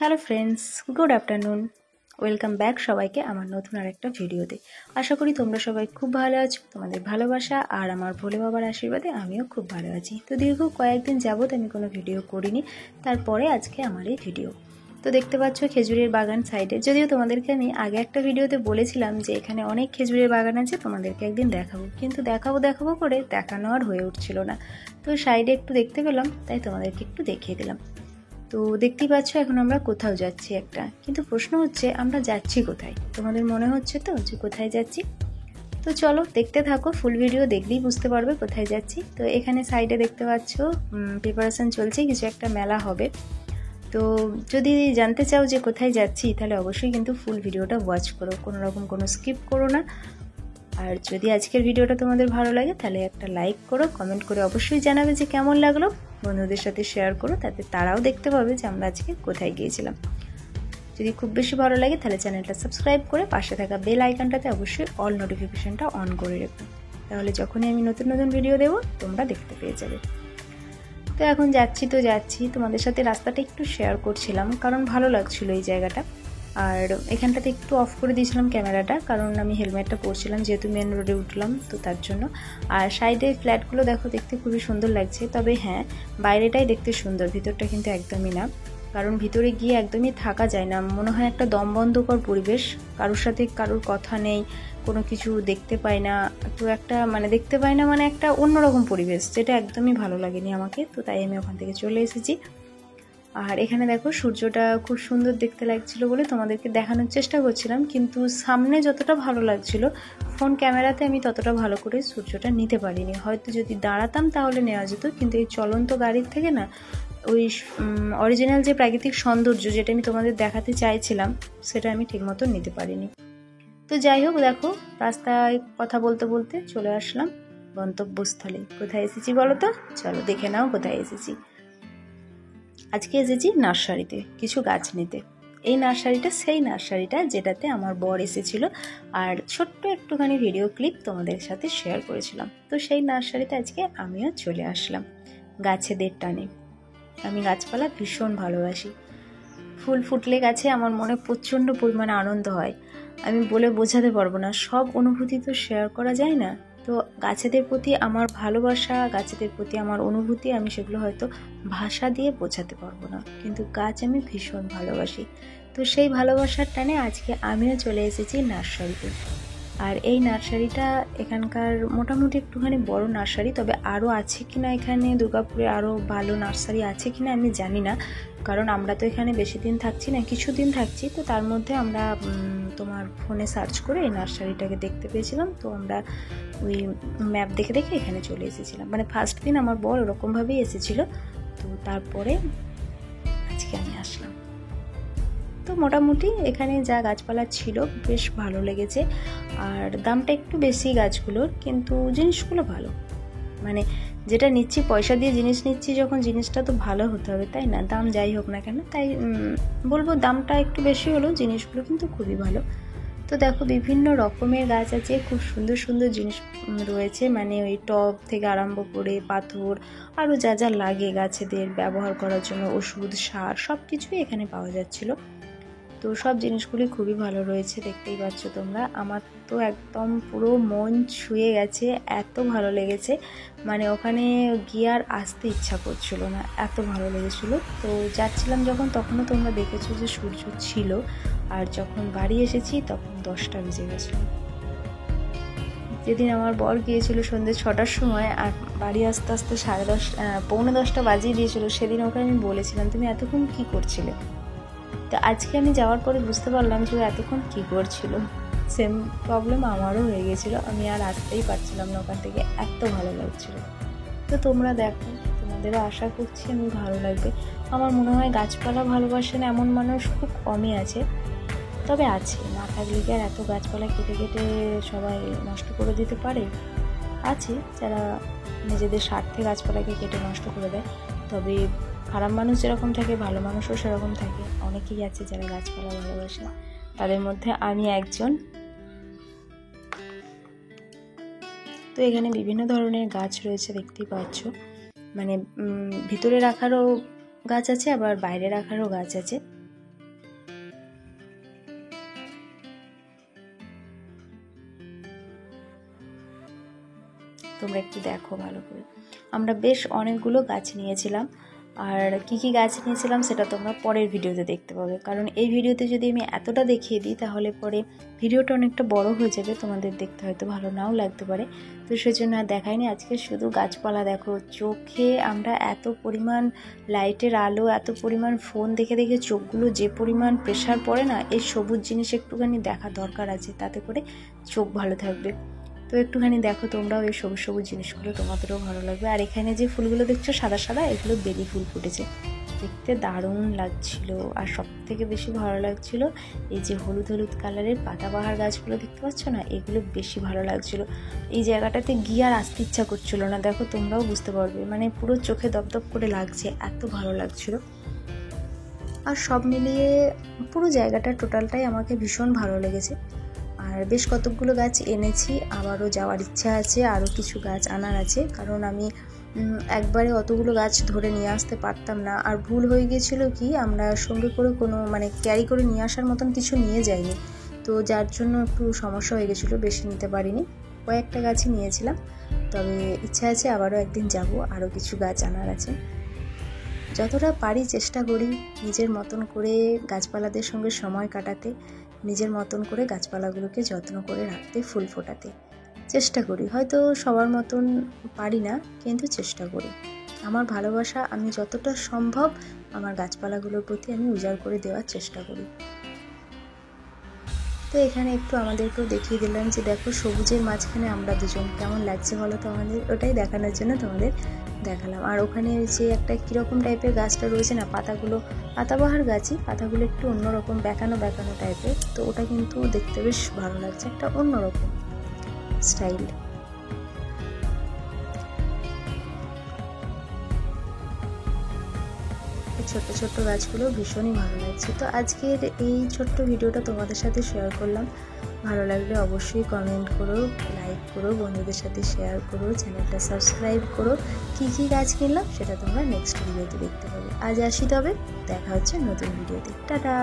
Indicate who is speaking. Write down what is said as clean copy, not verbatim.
Speaker 1: Hello friends, good afternoon. Welcome back সবাইকে আমার নতুন আরেকটা ভিডিওতে। আশা করি তোমরা সবাই খুব ভালো আছো। তোমাদের ভালোবাসা আর আমার ভোলে বাবার আশীর্বাদে আমিও খুব ভালো আছি। তো দীর্ঘ কয়েকদিন যাবৎ আমি কোনো ভিডিও করিনি, তারপরে আজকে আমার এই ভিডিও। তো দেখতে পাচ্ছ খেজুরের বাগান সাইডে, যদিও তোমাদেরকে আমি আগে একটা ভিডিওতে বলেছিলাম যে এখানে অনেক খেজুরের বাগান আছে, তোমাদেরকে একদিন দেখাবো, কিন্তু দেখাবো করে দেখানো আর হয়ে উঠছিল না। তো সাইডে একটু দেখতে পেলাম, তাই তোমাদেরকে একটু দেখিয়ে দিলাম। তো দেখতেই পাচ্ছ এখন আমরা কোথাও যাচ্ছি একটা, কিন্তু প্রশ্ন হচ্ছে আমরা যাচ্ছি কোথায়? তোমাদের মনে হচ্ছে তো যে কোথায় যাচ্ছি? তো চলো দেখতে থাকো, ফুল ভিডিও দেখলেই বুঝতে পারবে কোথায় যাচ্ছি। তো এখানে সাইডে দেখতে পাচ্ছ প্রিপারেশন চলছে, কিছু একটা মেলা হবে। তো যদি জানতে চাও যে কোথায় যাচ্ছি তাহলে অবশ্যই কিন্তু ফুল ভিডিওটা ওয়াচ করো, কোনো রকম কোনো স্কিপ করো না। আর যদি আজকের ভিডিওটা তোমাদের ভালো লাগে তাহলে একটা লাইক করো, কমেন্ট করে অবশ্যই জানাবে যে কেমন লাগলো। বন্ধুদের সাথে শেয়ার করো, তাতে তারাও দেখতে পাবে যে আমরা আজকে কোথায় গিয়েছিলাম। যদি খুব বেশি ভালো লাগে তাহলে চ্যানেলটা সাবস্ক্রাইব করে পাশে থাকা বেল আইকনটাতে অবশ্যই অল নোটিফিকেশনটা অন করে রেখো, তাহলে যখনই আমি নতুন নতুন ভিডিও দেবো তোমরা দেখতে পেয়ে যাবে। তো এখন যাচ্ছি তোমাদের সাথে রাস্তাটা একটু শেয়ার করছিলাম, কারণ ভালো লাগছিল এই জায়গাটা। আর এখানটাতে একটু অফ করে দিয়েছিলাম ক্যামেরাটা, কারণ আমি হেলমেটটা পরছিলাম, যেহেতু মেন রোডে উঠলাম তো তার জন্য। আর সাইডে ফ্ল্যাটগুলো দেখো, দেখতে খুবই সুন্দর লাগছে। তবে হ্যাঁ, বাইরেটাই দেখতে সুন্দর, ভিতরটা কিন্তু একদমই না। কারণ ভিতরে গিয়ে একদমই থাকা যায় না, মনে হয় একটা দমবন্ধকর পরিবেশ। কারোর সাথে কারোর কথা নেই, কোনো কিছু দেখতে পাই না। তো একটা দেখতে পাই না, একটা অন্যরকম পরিবেশ, যেটা একদমই ভালো লাগেনি আমাকে। তো তাই আমি ওখান থেকে চলে এসেছি। আর এখানে দেখো সূর্যটা খুব সুন্দর দেখতে লাগছিল বলে তোমাদেরকে দেখানোর চেষ্টা করছিলাম, কিন্তু সামনে যতটা ভালো লাগছিল ফোন ক্যামেরাতে আমি ততটা ভালো করে সূর্যটা নিতে পারিনি। হয়তো যদি দাঁড়াতাম তাহলে নেওয়া যেত, কিন্তু এই চলন্ত গাড়ির থেকে না ওই অরিজিনাল যে প্রাকৃতিক সৌন্দর্য যেটা আমি তোমাদের দেখাতে চাইছিলাম সেটা আমি ঠিকমতো নিতে পারিনি। তো যাই হোক, দেখো রাস্তায় কথা বলতে বলতে চলে আসলাম গন্তব্যস্থলে। কোথায় এসেছি বলো তো? চলো দেখে নাও কোথায় এসেছি। আজকে এসেছি নার্সারিতে কিছু গাছ নিতে। এই নার্সারিটা সেই নার্সারিটা যেটাতে আমার বর এসেছিল, আর ছোট্ট একটুখানি ভিডিও ক্লিপ তোমাদের সাথে শেয়ার করেছিলাম। তো সেই নার্সারিতে আজকে আমিও চলে আসলাম গাছেদের টানে। আমি গাছপালা ভীষণ ভালোবাসি। ফুল ফুটলে গাছে আমার মনে প্রচণ্ড পরিমাণে আনন্দ হয়, আমি বলে বোঝাতে পারবো না। সব অনুভূতি তো শেয়ার করা যায় না। তো গাছেদের প্রতি আমার ভালোবাসা, গাছেদের প্রতি আমার অনুভূতি, আমি সেগুলো হয়তো ভাষা দিয়ে বোঝাতে পারবো না, কিন্তু গাছ আমি ভীষণ ভালোবাসি। তো সেই ভালোবাসার টানে আজকে আমিও চলে এসেছি নার্সারিতে। আর এই নার্সারিটা এখানকার মোটামুটি একটুখানি বড় নার্সারি, তবে আরও আছে কিনা এখানে দুর্গাপুরে আরও ভালো নার্সারি আছে কিনা আমি জানি না, কারণ আমরা তো এখানে বেশি দিন থাকছি না, কিছুদিন থাকছি। তো তার মধ্যে আমরা তোমার ফোনে সার্চ করে এই নার্সারিটাকে দেখতে পেয়েছিলাম। তো আমরা ওই ম্যাপ দেখে দেখে এখানে চলে এসেছিলাম। ফার্স্ট দিন আমার বর ওরকমভাবেই এসেছিলো, তো তারপরে আজকে আমি আসলাম। তো মোটামুটি এখানে যা গাছপালা ছিল বেশ ভালো লেগেছে। আর দামটা একটু বেশি গাছগুলোর, কিন্তু জিনিসগুলো ভালো। যেটা নিচ্ছি পয়সা দিয়ে জিনিস নিচ্ছি যখন, জিনিসটা তো ভালো হতে হবে, তাই না? দাম যাই হোক না কেন, তাই বলবো দামটা একটু বেশি হলেও জিনিসগুলো কিন্তু খুবই ভালো। তো দেখো বিভিন্ন রকমের গাছ আছে, খুব সুন্দর সুন্দর জিনিস রয়েছে, ওই টব থেকে আরম্ভ করে পাথর, আরও যা যা লাগে গাছেদের ব্যবহার করার জন্য, ওষুধ, সার, সব কিছুই এখানে পাওয়া যাচ্ছিলো। তো সব জিনিসগুলি খুবই ভালো রয়েছে, দেখতেই পাচ্ছ তোমরা। আমার তো একদম পুরো মন ছুঁয়ে গেছে, এত ভালো লেগেছে, ওখানে গিয়ে আর আসতে ইচ্ছা করছিল না, এত ভালো লেগেছিল। তো যাচ্ছিলাম যখন তখনও তোমরা দেখেছো যে সূর্য ছিল, আর যখন বাড়ি এসেছি তখন 10টা বেজে গেছিলো। যেদিন আমার বর গিয়েছিল সন্ধ্যে 6টার সময়, আর বাড়ি আস্তে আস্তে 10:30 পৌনে 10টা বাজিয়ে দিয়েছিল, সেদিন ওকে আমি বলেছিলাম তুমি এতক্ষণ কী করছিলে? তো আজকে আমি যাওয়ার পরে বুঝতে পারলাম যে ও এতক্ষণ কী করছিল। সেম প্রবলেম আমারও হয়ে গেছিলো, আমি আর আসতেই পারছিলাম না ওখান থেকে, এত ভালো লাগছিলো। তো তোমরা দেখো, তোমাদেরও আশা করছি আমি ভালো লাগবে। আমার মনে হয় গাছপালা ভালোবাসেন এমন মানুষ খুব কমই আছে, তবে আছে, না থাকলে কি আর এত গাছপালা কেটে কেটে সবাই নষ্ট করে দিতে পারে? আছে যারা নিজেদের স্বার্থে গাছপালাকে কেটে নষ্ট করে দেয়, তবে খারাপ মানুষ যেরকম থাকে ভালো মানুষও সেরকম থাকে। অনেকেই আছে যারা গাছপালা ভালোবাসে, তাদের মধ্যে আমি একজন। তো এখানে বিভিন্ন ধরনের গাছ রয়েছে, দেখতেই পাচ্ছ। ভিতরে রাখারও গাছ আছে, আবার বাইরে রাখারও গাছ আছে। তোমরা একটু দেখো ভালো করে। আমরা বেশ অনেকগুলো গাছ নিয়েছিলাম, আর কি গাছ নিয়েছিলাম সেটা তোমরা পরের ভিডিওতে দেখতে পাবে, কারণ এই ভিডিওতে যদি আমি এতটা দেখিয়ে দিই তাহলে পরে ভিডিওটা অনেকটা বড় হয়ে যাবে, তোমাদের দেখতে হয়তো ভালো নাও লাগতে পারে। তো সেজন্য আর দেখাইনি। আজকে শুধু গাছপালা দেখো, চোখে আমরা এত পরিমাণ লাইটের আলো, এত পরিমাণ ফোন দেখে দেখে চোখগুলো যে পরিমাণ প্রেশার পড়ে না, এই সবুজ জিনিস একটুখানি দেখা দরকার আছে, তাতে করে চোখ ভালো থাকবে। তো একটুখানি দেখো তোমরাও এই সবুজ সবুজ জিনিসগুলো, তোমাদেরও ভালো লাগবে। আর এখানে যে ফুলগুলো দেখছো সাদা সাদা, এগুলো বেলি ফুল ফুটেছে, দেখতে দারুণ লাগছিল। আর সব থেকে বেশি ভালো লাগছিল এই যে হলুদ হলুদ কালারের পাতাবাহার গাছগুলো দেখতে পাচ্ছ না, এগুলো বেশি ভালো লাগছিল। এই জায়গাটাতে গিয়ে আর আসতে ইচ্ছা করছিল না, দেখো তোমরাও বুঝতে পারবে, মানে পুরো চোখে দপদপ করে লাগছে, এত ভালো লাগছিল। আর সব মিলিয়ে পুরো জায়গাটা টোটালটাই আমাকে ভীষণ ভালো লেগেছে। আর বেশ কতকগুলো গাছ এনেছি, আবারও যাওয়ার ইচ্ছা আছে, আরও কিছু গাছ আনার আছে, কারণ আমি একবারে অতগুলো গাছ ধরে নিয়ে আসতে পারতাম না। আর ভুল হয়ে গিয়েছিল কি, আমরা সঙ্গে করে কোনো ক্যারি করে নিয়ে আসার মতন কিছু নিয়ে যাইনি, তো যার জন্য একটু সমস্যা হয়ে গেছিলো, বেশি নিতে পারিনি, কয়েকটা গাছই নিয়েছিলাম। তবে ইচ্ছা আছে আবারও একদিন যাব, আরও কিছু গাছ আনার আছে। যতটা পারি চেষ্টা করি নিজের মতন করে গাছপালাদের সঙ্গে সময় কাটাতে, নিজের মতন করে গাছপালাগুলোকে যত্ন করে রাখতে, ফুল ফোটাতে চেষ্টা করি। হয়তো সবার মতন পারি না, কিন্তু চেষ্টা করি। আমার ভালোবাসা আমি যতটা সম্ভব আমার গাছপালাগুলোর প্রতি আমি উজাড় করে দেওয়ার চেষ্টা করি। তো এখানে একটু আমাদেরকেও দেখিয়ে দিলাম যে দেখো সবুজের মাঝখানে আমরা দুজন, কেমন লাগছে বলো তো আমাদের, ওটাই দেখানোর জন্য তোমাদের দেখালাম। আর ওখানে যে একটা কীরকম টাইপের গাছটা রয়েছে না, পাতাগুলো পাতাবাহার গাছই, পাতাগুলো একটু অন্যরকম বেঁকানো বেঁকানো টাইপের, তো ওটা কিন্তু দেখতে বেশ ভালো লাগছে, একটা অন্যরকম স্টাইল। ছোট্ট ছোট্ট গাছগুলো ভীষণই ভালো লাগছে। তো আজকের এই ছোট্ট ভিডিওটা তোমাদের সাথে শেয়ার করলাম। ভালো লাগলে অবশ্যই কমেন্ট করো, লাইক করো, বন্ধুদের সাথে শেয়ার করো, চ্যানেলটা সাবস্ক্রাইব করো। কী গাছ কিনলাম সেটা তোমরা নেক্সট ভিডিওতে দেখতে পাবে। আজ আসি, তবে দেখা হচ্ছে নতুন ভিডিওতে। টাটা।